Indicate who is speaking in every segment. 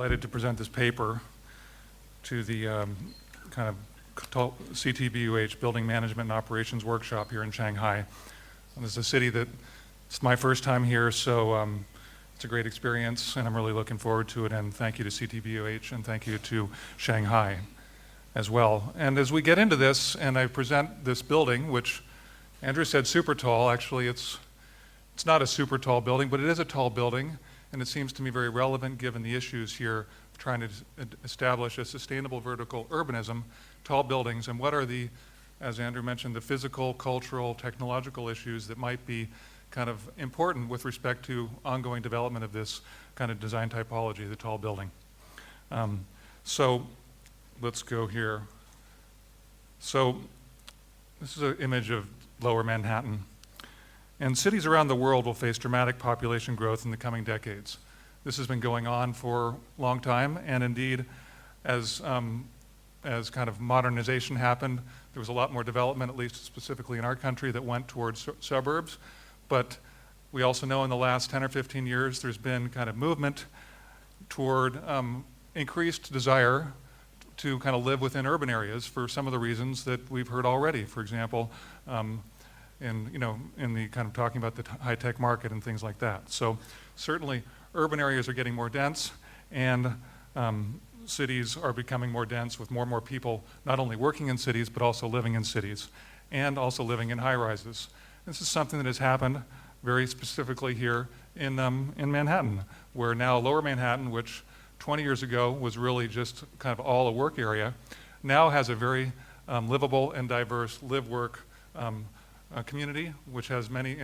Speaker 1: delighted to present this paper to the kind of CTBUH Building Management and Operations Workshop here in Shanghai. And this is a city that it's my first time here, so it's a great experience, and I'm really looking forward to it. And thank you to CTBUH, and thank you to Shanghai as well. And as we get into this, and I present this building, which Andrew said super tall. Actually, it's not a super tall building, but it is a tall building, and it seems to me very relevant given the issues here of trying to establish a sustainable vertical urbanism, tall buildings, and what are the, as Andrew mentioned, the physical, cultural, technological issues that might be kind of important with respect to ongoing development of this kind of design typology, the tall building. So let's go here. So this is an image of Lower Manhattan. And cities around the world will face dramatic population growth in the coming decades. This has been going on for a long time, and indeed, as kind of modernization happened, there was a lot more development, at least specifically in our country, that went towards suburbs. But we also know in the last 10 or 15 years, there's been kind of movement toward increased desire to kind of live within urban areas for some of the reasons that we've heard already. For example, in the kind of talking about the high-tech market and things like that. So certainly urban areas are getting more dense, and cities are becoming more dense with more and more people not only working in cities but also living in cities and also living in high-rises. This is something that has happened very specifically here in Manhattan, where now Lower Manhattan, which 20 years ago was really just kind of all a work area, now has a very livable and diverse live-work community, which has many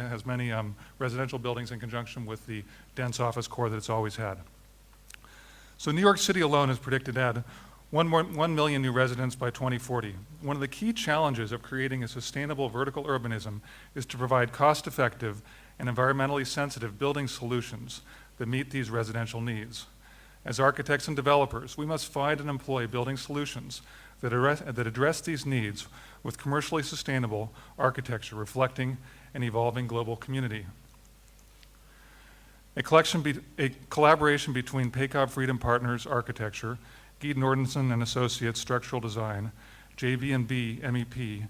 Speaker 1: residential buildings in conjunction with the dense office core that it's always had. So New York City alone is predicted to add 1 million new residents by 2040. One of the key challenges of creating a sustainable vertical urbanism is to provide cost-effective and environmentally sensitive building solutions that meet these residential needs. As architects and developers, we must find and employ building solutions that address these needs with commercially sustainable architecture reflecting an evolving global community. A collaboration between Cobb Freedom Partners Architecture, Guy Nordenson and Associates Structural Design, JV&B MEP,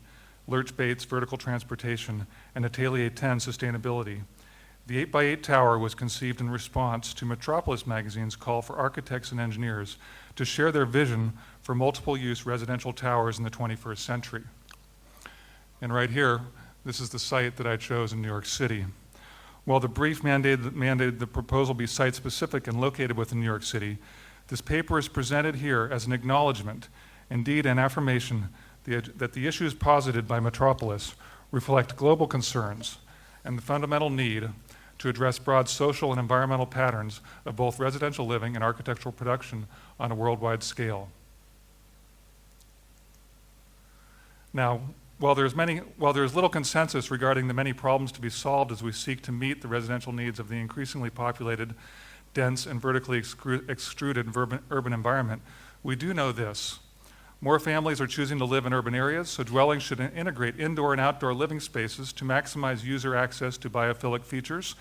Speaker 1: Lurch Bates Vertical Transportation, and Atelier 10 Sustainability. The 8x8 tower was conceived in response to Metropolis magazine's call for architects and engineers to share their vision for multiple-use residential towers in the 21st century. And right here, this is the site that I chose in New York City. While the brief mandated the proposal be site-specific and located within New York City, this paper is presented here as an acknowledgement, indeed an affirmation, that the issues posited by Metropolis reflect global concerns and the fundamental need to address broad social and environmental patterns of both residential living and architectural production on a worldwide scale. Now, while there's little consensus regarding the many problems to be solved as we seek to meet the residential needs of the increasingly populated, dense, and vertically extruded urban environment, we do know this. More families are choosing to live in urban areas, so dwellings should integrate indoor and outdoor living spaces to maximize user access to biophilic features,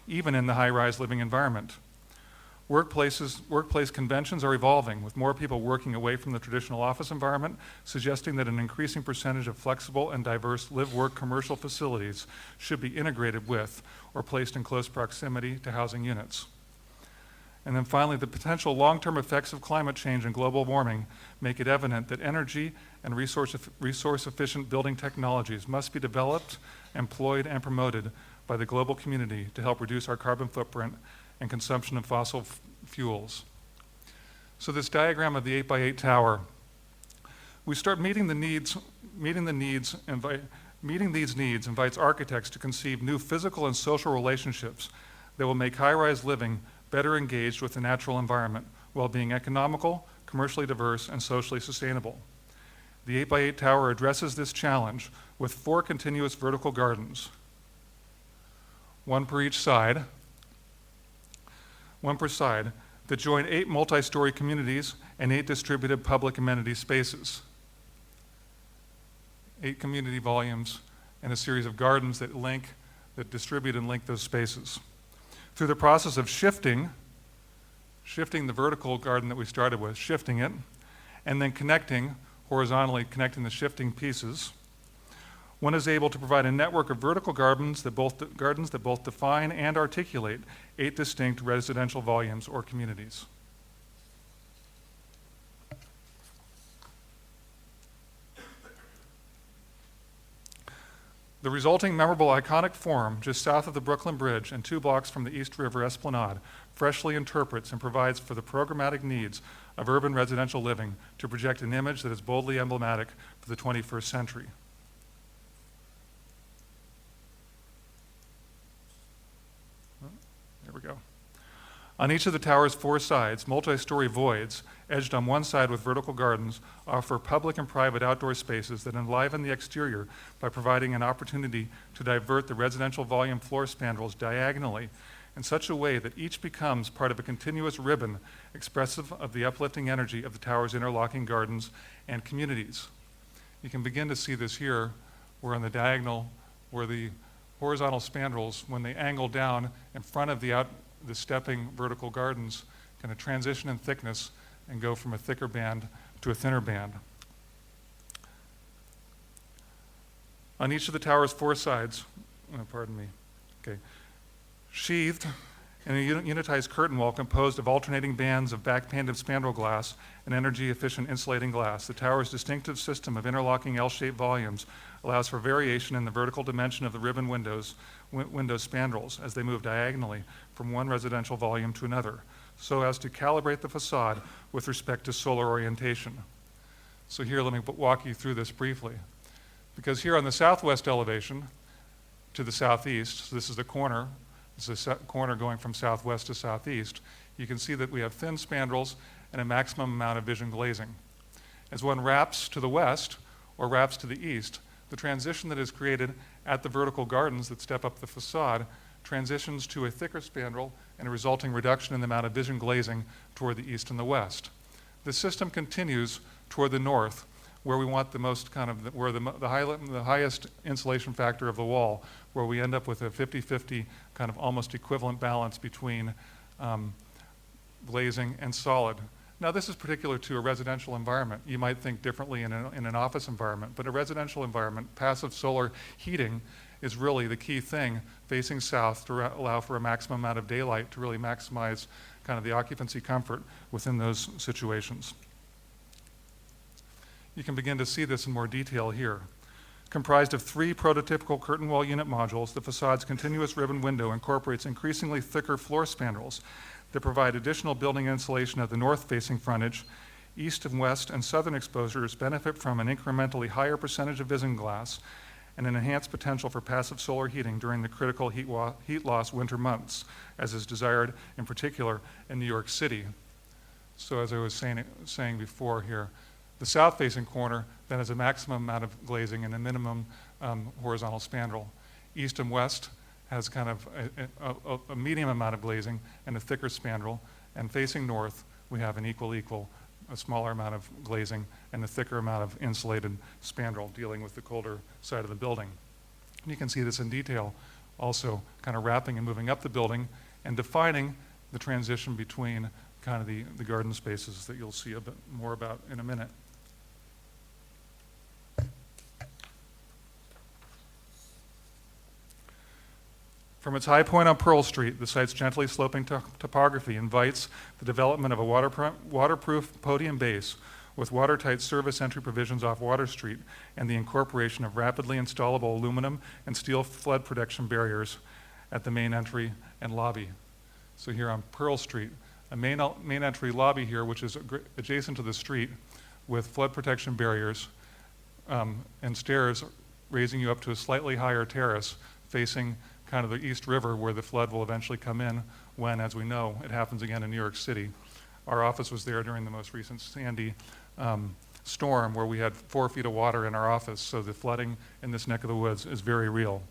Speaker 1: even in the high-rise living environment. Workplace conventions are evolving, with more people working away from the traditional office environment, suggesting that an increasing percentage of flexible and diverse live-work commercial facilities should be integrated with or placed in close proximity to housing units. And then finally, the potential long-term effects of climate change and global warming make it evident that energy and resource-efficient building technologies must be developed, employed, and promoted by the global community to help reduce our carbon footprint and consumption of fossil fuels. So this diagram of the 8x8 tower, we start meeting these needs invites architects to conceive new physical and social relationships that will make high-rise living better engaged with the natural environment while being economical, commercially diverse, and socially sustainable. The 8x8 tower addresses this challenge with 4 continuous vertical gardens, one per side, that join 8 multi-story communities and 8 distributed public amenity spaces. 8 community volumes and a series of gardens that distribute and link those spaces. Through the process of shifting shifting the vertical garden that we started with, shifting it, and then connecting, horizontally connecting the shifting pieces, one is able to provide a network of vertical gardens that both define and articulate 8 distinct residential volumes or communities. The resulting memorable iconic form just south of the Brooklyn Bridge and 2 blocks from the East River Esplanade freshly interprets and provides for the programmatic needs of urban residential living to project an image that is boldly emblematic for the 21st century. There we go. On each of the tower's 4 sides, multi-story voids, edged on one side with vertical gardens, offer public and private outdoor spaces that enliven the exterior by providing an opportunity to divert the residential volume floor spandrels diagonally in such a way that each becomes part of a continuous ribbon expressive of the uplifting energy of the tower's interlocking gardens and communities. You can begin to see this here, where on the diagonal, where the horizontal spandrels, when they angle down in front of the stepping vertical gardens, kind of transition in thickness and go from a thicker band to a thinner band. On each of the tower's 4 sides, sheathed in a unitized curtain wall composed of alternating bands of back-painted spandrel glass and energy-efficient insulating glass, the tower's distinctive system of interlocking L-shaped volumes allows for variation in the vertical dimension of the ribbon window spandrels as they move diagonally from one residential volume to another, so as to calibrate the facade with respect to solar orientation. So here, let me walk you through this briefly. Because here on the southwest elevation to the southeast, so this is the corner, this is a corner going from southwest to southeast, you can see that we have thin spandrels and a maximum amount of vision glazing. As one wraps to the west or wraps to the east, the transition that is created at the vertical gardens that step up the facade transitions to a thicker spandrel and a resulting reduction in the amount of vision glazing toward the east and the west. The system continues toward the north, where we want the most kind of, where the highest insulation factor of the wall, where we end up with a 50-50 kind of almost equivalent balance between glazing and solid. Now, this is particular to a residential environment. You might think differently in an office environment, but a residential environment, passive solar heating is really the key thing facing south to allow for a maximum amount of daylight to really maximize kind of the occupancy comfort within those situations. You can begin to see this in more detail here. Comprised of 3 prototypical curtain wall unit modules, the facade's continuous ribbon window incorporates increasingly thicker floor spandrels that provide additional building insulation at the north-facing frontage. East and west and southern exposures benefit from an incrementally higher percentage of vision glass and an enhanced potential for passive solar heating during the critical heat loss winter months, as is desired in particular in New York City. So as I was saying before here, the south-facing corner then has a maximum amount of glazing and a minimum horizontal spandrel. East and west has kind of a medium amount of glazing and a thicker spandrel, and facing north we have an a smaller amount of glazing and a thicker amount of insulated spandrel dealing with the colder side of the building. And you can see this in detail also kind of wrapping and moving up the building and defining the transition between kind of the garden spaces that you'll see a bit more about in a minute. From its high point on Pearl Street, the site's gently sloping topography invites the development of a waterproof podium base with watertight service entry provisions off Water Street and the incorporation of rapidly installable aluminum and steel flood protection barriers at the main entry and lobby. So here on Pearl Street, a main entry lobby here, which is adjacent to the street with flood protection barriers and stairs raising you up to a slightly higher terrace facing kind of the East River where the flood will eventually come in when, as we know, it happens again in New York City. Our office was there during the most recent Sandy storm where we had 4 feet of water in our office, so the flooding in this neck of the woods is very real.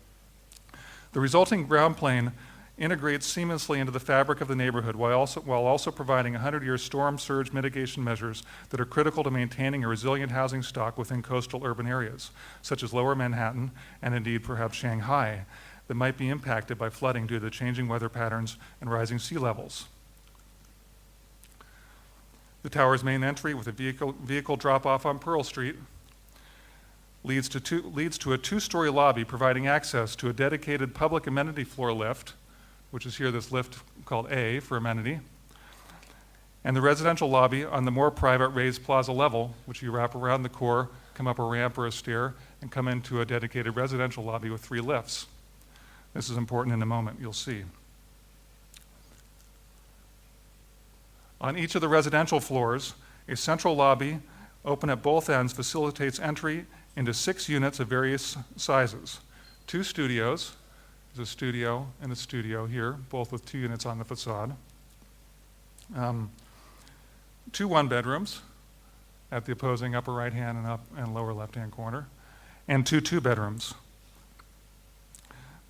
Speaker 1: The resulting ground plane integrates seamlessly into the fabric of the neighborhood while also providing 100-year storm surge mitigation measures that are critical to maintaining a resilient housing stock within coastal urban areas, such as Lower Manhattan and indeed perhaps Shanghai, that might be impacted by flooding due to the changing weather patterns and rising sea levels. The tower's main entry with a vehicle drop-off on Pearl Street leads to a two-story lobby providing access to a dedicated public amenity floor lift, which is here this lift called A for amenity, and the residential lobby on the more private raised plaza level, which you wrap around the core, come up a ramp or a stair, and come into a dedicated residential lobby with 3 lifts. This is important in a moment, you'll see. On each of the residential floors, a central lobby open at both ends facilitates entry into 6 units of various sizes. 2 studios, there's a studio and a studio here, both with 2 units on the facade. 2 one-bedrooms at the opposing upper right-hand and lower left-hand corner, and 2 two-bedrooms.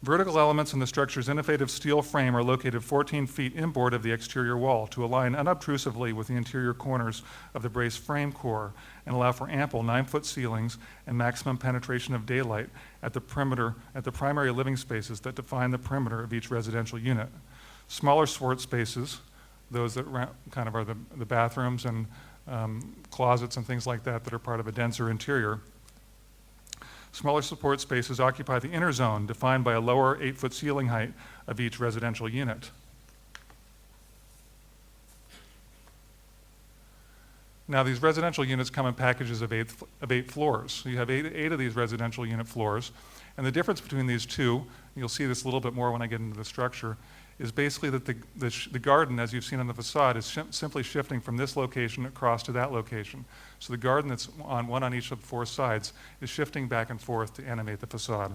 Speaker 1: Vertical elements in the structure's innovative steel frame are located 14 feet inboard of the exterior wall to align unobtrusively with the interior corners of the braced frame core and allow for ample 9-foot ceilings and maximum penetration of daylight at the primary living spaces that define the perimeter of each residential unit. Smaller support spaces, those that kind of are the bathrooms and closets and things like that are part of a denser interior. Smaller support spaces occupy the inner zone, defined by a lower 8-foot ceiling height of each residential unit. Now, these residential units come in packages of 8 floors. So you have eight of these residential unit floors. And the difference between these two, you'll see this a little bit more when I get into the structure, is basically that the garden, as you've seen on the facade, is simply shifting from this location across to that location. So the garden that's one on each of the 4 sides is shifting back and forth to animate the facade.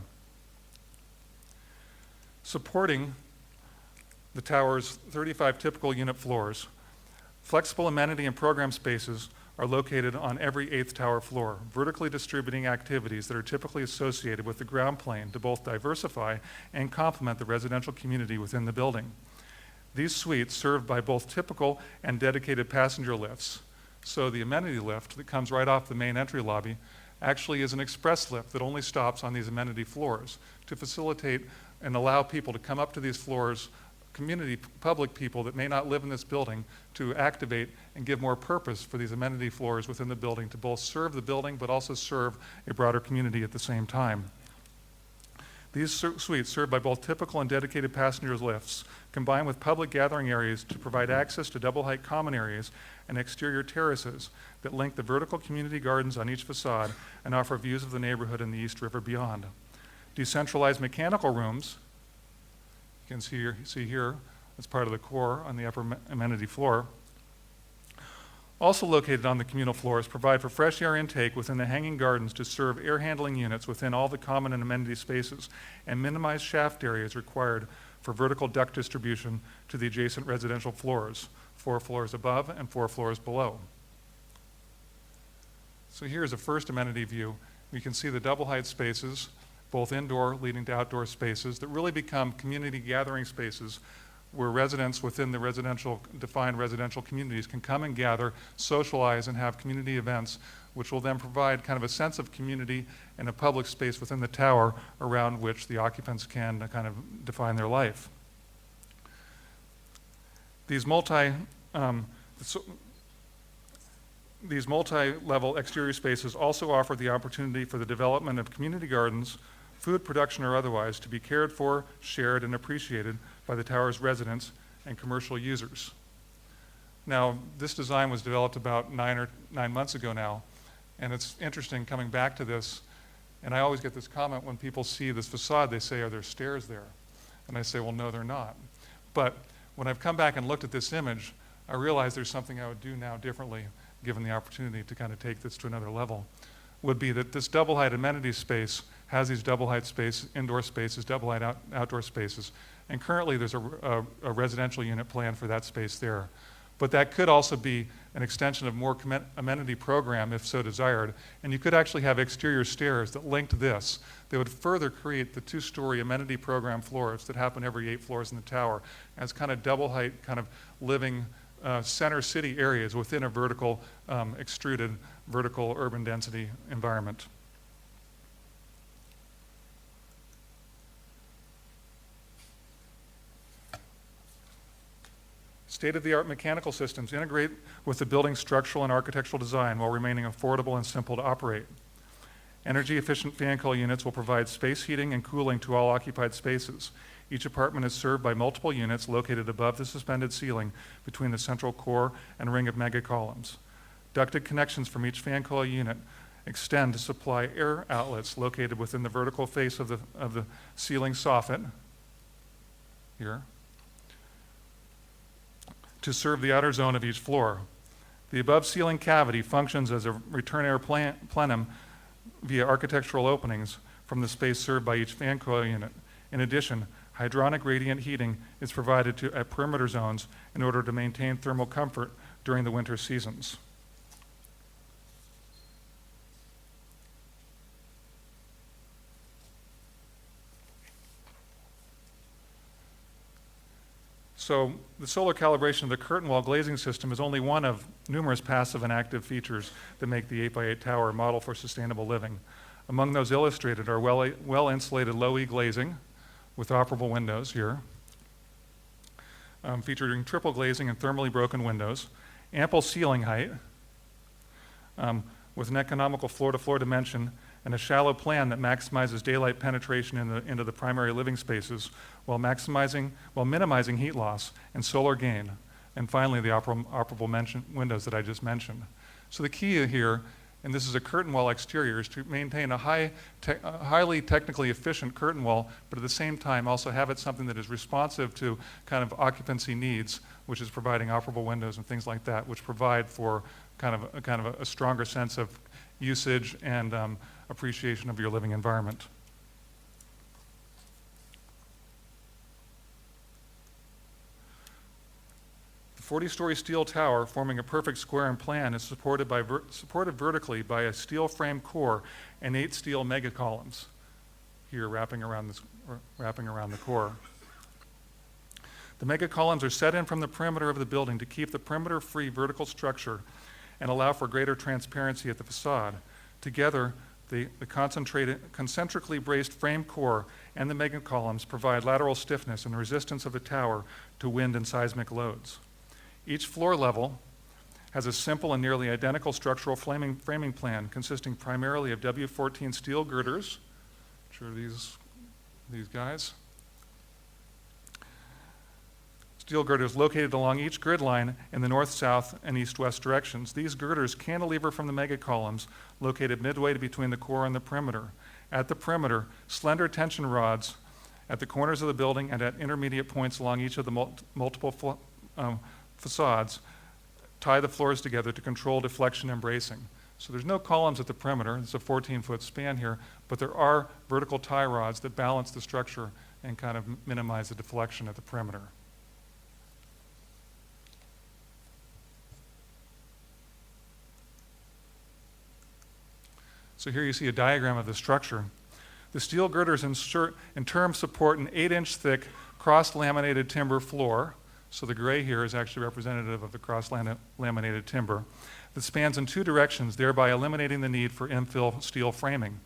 Speaker 1: Supporting the tower's 35 typical unit floors, flexible amenity and program spaces are located on every 8th tower floor, vertically distributing activities that are typically associated with the ground plane to both diversify and complement the residential community within the building. These suites served by both typical and dedicated passenger lifts. So the amenity lift that comes right off the main entry lobby actually is an express lift that only stops on these amenity floors to facilitate and allow people to come up to these floors, public people that may not live in this building, to activate and give more purpose for these amenity floors within the building to both serve the building but also serve a broader community at the same time. These suites, served by both typical and dedicated passenger lifts, combine with public gathering areas to provide access to double-height common areas and exterior terraces that link the vertical community gardens on each facade and offer views of the neighborhood and the East River beyond. Decentralized mechanical rooms, you can see here, as part of the core on the upper amenity floor, also located on the communal floors, provide for fresh air intake within the hanging gardens to serve air handling units within all the common and amenity spaces and minimize shaft areas required for vertical duct distribution to the adjacent residential floors, 4 floors above and 4 floors below. So here's a first amenity view. We can see the double height spaces, both indoor leading to outdoor spaces that really become community gathering spaces where residents within the defined residential communities can come and gather, socialize, and have community events, which will then provide kind of a sense of community and a public space within the tower around which the occupants can kind of define their life. These multi-level exterior spaces also offer the opportunity for the development of community gardens, food production or otherwise, to be cared for, shared, and appreciated by the tower's residents and commercial users. Now, this design was developed about 9 months ago now, and it's interesting coming back to this, and I always get this comment when people see this facade, they say, "Are there stairs there?" And I say, well, no, they're not. But when I've come back and looked at this image, I realize there's something I would do now differently, given the opportunity to kind of take this to another level, would be that this double height amenity space has these double height space, indoor spaces, double height outdoor spaces. And currently there's a residential unit planned for that space there. But that could also be an extension of more amenity program if so desired. And you could actually have exterior stairs that link to this. They would further create the 2-story amenity program floors that happen every 8 floors in the tower as kind of double height, kind of living center city areas within a vertical, extruded, vertical urban density environment. State-of-the-art mechanical systems integrate with the building's structural and architectural design while remaining affordable and simple to operate. Energy-efficient fan coil units will provide space heating and cooling to all occupied spaces. Each apartment is served by multiple units located above the suspended ceiling between the central core and ring of mega columns. Ducted connections from each fan coil unit extend to supply air outlets located within the vertical face of the ceiling soffit here to serve the outer zone of each floor. The above ceiling cavity functions as a return air plenum via architectural openings from the space served by each fan coil unit. In addition, hydronic radiant heating is provided at perimeter zones in order to maintain thermal comfort during the winter seasons. So the solar calibration of the curtain wall glazing system is only one of numerous passive and active features that make the 8x8 tower a model for sustainable living. Among those illustrated are well-insulated low-E glazing with operable windows here, featuring triple glazing and thermally broken windows, ample ceiling height with an economical floor-to-floor dimension, and a shallow plan that maximizes daylight penetration into the primary living spaces while minimizing heat loss and solar gain. And finally, the operable windows that I just mentioned. So the key here, and this is a curtain wall exterior, is to maintain a highly technically efficient curtain wall, but at the same time also have it something that is responsive to kind of occupancy needs, which is providing operable windows and things like that, which provide for kind of a stronger sense of usage and appreciation of your living environment. The 40-story steel tower, forming a perfect square in plan, is supported vertically by a steel frame core and 8 steel mega columns here wrapping around the core. The mega columns are set in from the perimeter of the building to keep the perimeter-free vertical structure and allow for greater transparency at the facade. Together, the concentrically braced frame core and the mega columns provide lateral stiffness and resistance of the tower to wind and seismic loads. Each floor level has a simple and nearly identical structural framing plan consisting primarily of W14 steel girders, which are these guys. Steel girders located along each grid line in the north, south, and east-west directions. These girders cantilever from the mega columns located midway between the core and the perimeter. At the perimeter, slender tension rods at the corners of the building and at intermediate points along each of the multiple facades tie the floors together to control deflection and bracing. So there's no columns at the perimeter. It's a 14-foot span here, but there are vertical tie rods that balance the structure and kind of minimize the deflection at the perimeter. So here you see a diagram of the structure. The steel girders in turn support an 8-inch thick cross-laminated timber floor. So the gray here is actually representative of the cross-laminated timber that spans in 2 directions, thereby eliminating the need for infill steel framing.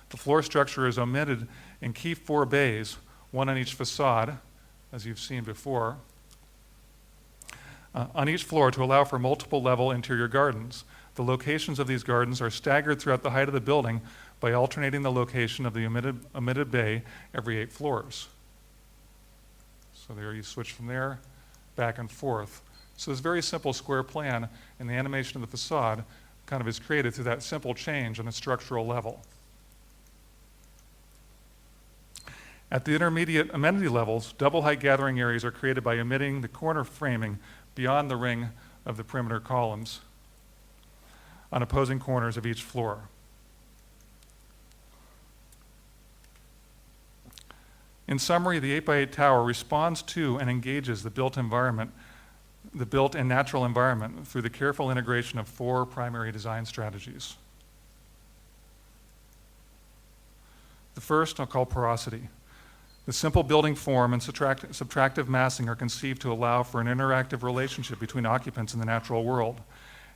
Speaker 1: The floor structure is omitted in key 4 bays, one on each facade, as you've seen before, on each floor to allow for multiple level interior gardens. The locations of these gardens are staggered throughout the height of the building by alternating the location of the omitted bay every 8 floors. So there you switch from there, back and forth. So this very simple square plan and the animation of the facade kind of is created through that simple change on a structural level. At the intermediate amenity levels, double height gathering areas are created by omitting the corner framing beyond the ring of the perimeter columns on opposing corners of each floor. In summary, the 8x8 tower responds to and engages the built environment, the built and natural environment through the careful integration of 4 primary design strategies. The first I'll call porosity. The simple building form and subtractive massing are conceived to allow for an interactive relationship between occupants and the natural world.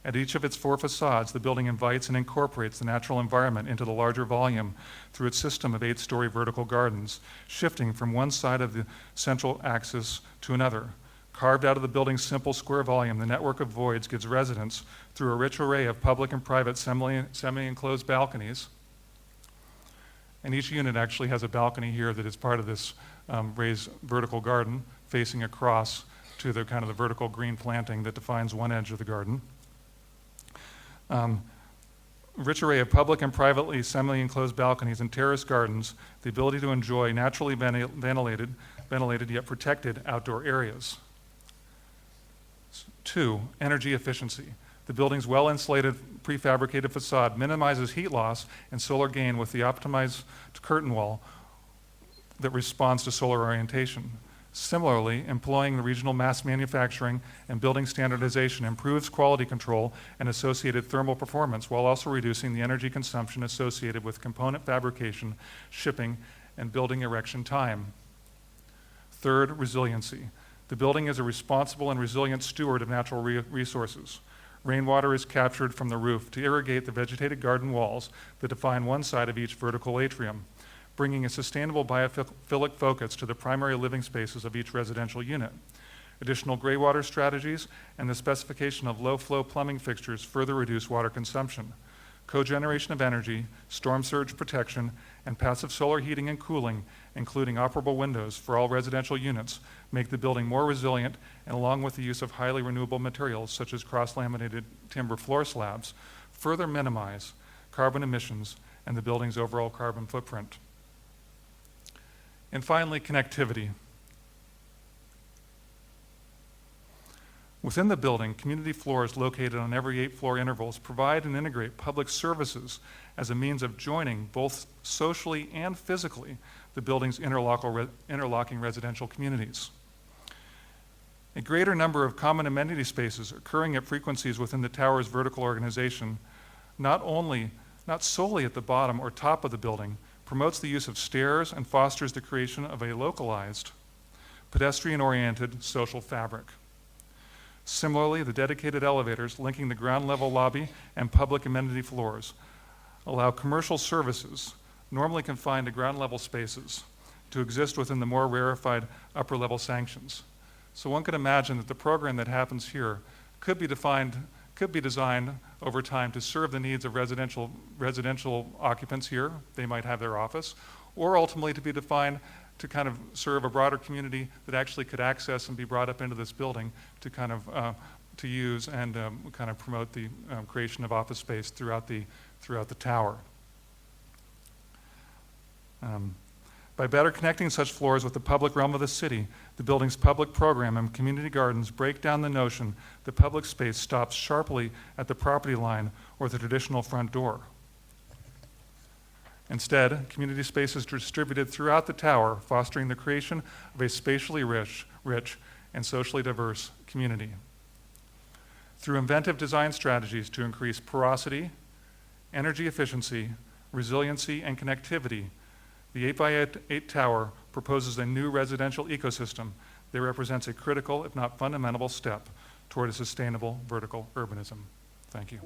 Speaker 1: At each of its 4 facades, the building invites and incorporates the natural environment into the larger volume through its system of 8-story vertical gardens, shifting from one side of the central axis to another. Carved out of the building's simple square volume, the network of voids gives residents, through a rich array of public and private semi-enclosed balconies, and each unit actually has a balcony here that is part of this raised vertical garden facing across to the kind of the vertical green planting that defines one edge of the garden. Rich array of public and privately semi-enclosed balconies and terrace gardens, the ability to enjoy naturally ventilated yet protected outdoor areas. 2, energy efficiency. The building's well-insulated prefabricated facade minimizes heat loss and solar gain with the optimized curtain wall that responds to solar orientation. Similarly, employing the regional mass manufacturing and building standardization improves quality control and associated thermal performance while also reducing the energy consumption associated with component fabrication, shipping, and building erection time. 3rd, resiliency. The building is a responsible and resilient steward of natural resources. Rainwater is captured from the roof to irrigate the vegetated garden walls that define one side of each vertical atrium, bringing a sustainable biophilic focus to the primary living spaces of each residential unit. Additional gray water strategies and the specification of low-flow plumbing fixtures further reduce water consumption. Cogeneration of energy, storm surge protection, and passive solar heating and cooling, including operable windows for all residential units, make the building more resilient, and along with the use of highly renewable materials such as cross-laminated timber floor slabs, further minimize carbon emissions and the building's overall carbon footprint. And finally, connectivity. Within the building, community floors located on every 8-floor intervals provide and integrate public services as a means of joining, both socially and physically, the building's interlocking residential communities. A greater number of common amenity spaces occurring at frequencies within the tower's vertical organization, not solely at the bottom or top of the building, promotes the use of stairs and fosters the creation of a localized, pedestrian-oriented social fabric. Similarly, the dedicated elevators linking the ground level lobby and public amenity floors allow commercial services, normally confined to ground level spaces, to exist within the more rarefied upper level sanctions. So one could imagine that the program that happens here could be designed over time to serve the needs of residential occupants here. They might have their office, or ultimately to be defined to kind of serve a broader community that actually could access and be brought up into this building to kind of to use and kind of promote the creation of office space throughout the tower. By better connecting such floors with the public realm of the city, the building's public program and community gardens break down the notion that public space stops sharply at the property line or the traditional front door. Instead, community space is distributed throughout the tower, fostering the creation of a spatially rich, and socially diverse community. Through inventive design strategies to increase porosity, energy efficiency, resiliency, and connectivity, the 8x8 tower proposes a new residential ecosystem that represents a critical, if not fundamental, step toward a sustainable vertical urbanism. Thank you.